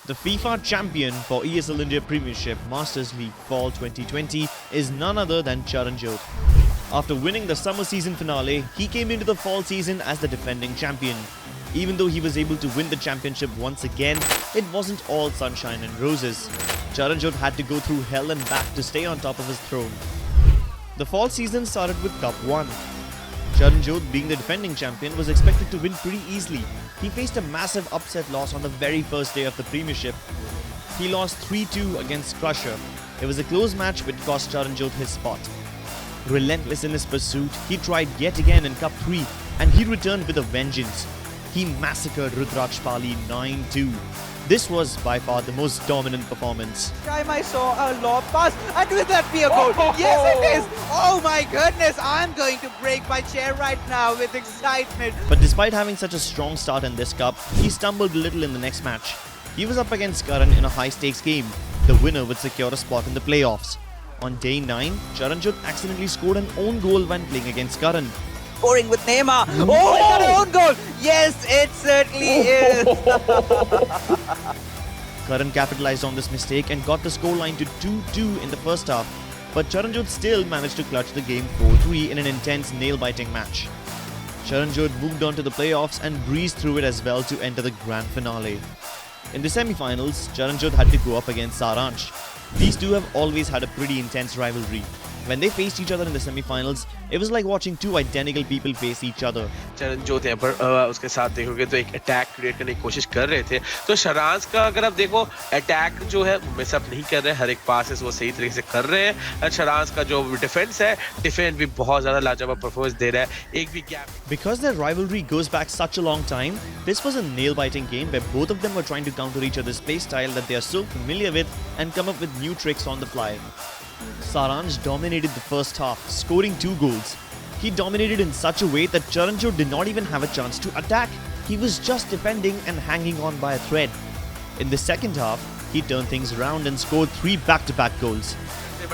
The FIFA champion for ESL India Premiership Masters League Fall 2020 is none other than Charanjot. After winning the summer season finale, he came into the fall season as the defending champion. Even though he was able to win the championship once again, it wasn't all sunshine and roses. Charanjot had to go through hell and back to stay on top of his throne. The fall season started with Cup 1. Charanjot, being the defending champion, was expected to win pretty easily. He faced a massive upset loss on the very first day of the Premiership. He lost 3-2 against Crusher. It was a close match which cost Charanjot his spot. Relentless in his pursuit, he tried yet again in Cup 3 and he returned with a vengeance. He massacred Rudraksh Pali 9-2. This was by far the most dominant performance. Time I saw a lob pass, and will that be a goal? Yes, it is! Oh my goodness, I'm going to break my chair right now with excitement. But despite having such a strong start in this cup, he stumbled a little in the next match. He was up against Karan in a high-stakes game. The winner would secure a spot in the playoffs. On day 9, Charanjot accidentally scored an own goal when playing against Karan. Scoring with Neymar. Oh, is that an own goal? Yes, it certainly is. Karan capitalized on this mistake and got the scoreline to 2-2 in the first half. But Charanjot still managed to clutch the game 4-3 in an intense nail-biting match. Charanjot moved on to the playoffs and breezed through it as well to enter the grand finale. In the semi-finals, Charanjot had to go up against Saransh. These two have always had a pretty intense rivalry. When they faced each other in the semi-finals, it was like watching two identical people face each other. Charanjot यहाँ पर उसके साथ देखोगे तो एक attack create करने की कोशिश कर रहे थे. तो शरांश का अगर आप देखो अटैक जो है वो मिस अप नहीं कर रहे, हर एक पासेस वो सही तरीके से कर रहे हैं. और शरांश का जो डिफेंस है, डिफेंस भी बहुत ज़्यादा लाजवाब परफॉर्मेंस दे रहा है. एक भी gap. Because their rivalry goes back such a long time, this was a nail-biting game where both of them were trying to counter each other's play style that they are so familiar with and come up with new tricks on the fly. Saransh dominated the first half, scoring 2 goals. He dominated in such a way that Charanjot did not even have a chance to attack. He was just defending and hanging on by a thread. In the second half, he turned things around and scored 3 back-to-back goals.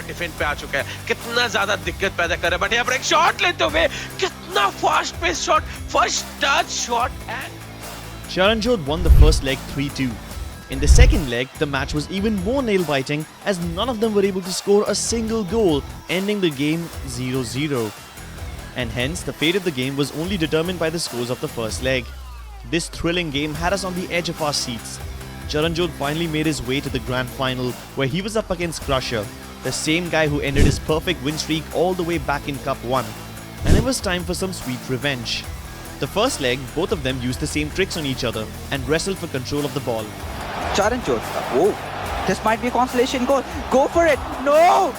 Defence पे आ चुका है, कितना ज्यादा दिक्कत पैदा कर रहा है. बट यहाँ पर एक शॉट लेते हुए कितना fast pace shot, first touch shot and Charanjot won the first leg 3-2. In the second leg, the match was even more nail-biting as none of them were able to score a single goal, ending the game 0-0. And hence, the fate of the game was only determined by the scores of the first leg. This thrilling game had us on the edge of our seats. Charanjot finally made his way to the grand final, where he was up against Crusher, the same guy who ended his perfect win streak all the way back in Cup 1. And it was time for some sweet revenge. The first leg, both of them used the same tricks on each other and wrestled for control of the ball. Charanjot. Oh, this might be a consolation goal. Go for it. No!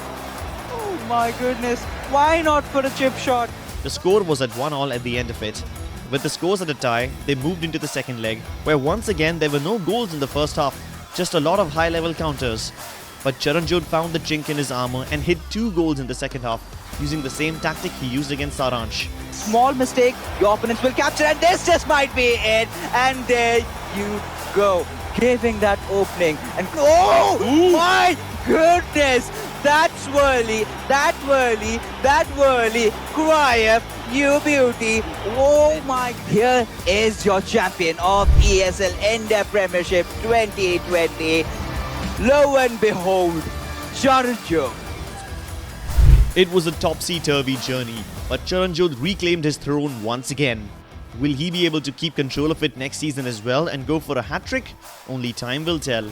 Oh my goodness. Why not for a chip shot? The score was at 1-1 at the end of it. With the scores at a tie, they moved into the second leg, where once again there were no goals in the first half, just a lot of high-level counters. But Charanjot found the chink in his armour and hit 2 goals in the second half, using the same tactic he used against Saransh. Small mistake, your opponents will capture, and this just might be it. And there you go, giving that opening. And oh my goodness, that swirly, that whirly, that whirly, Cruyff, you beauty. Oh my, here is your champion of ESL India Premiership 2020. Lo and behold, Charanjot. It was a topsy-turvy journey, but Charanjot reclaimed his throne once again. Will he be able to keep control of it next season as well and go for a hat-trick? Only time will tell.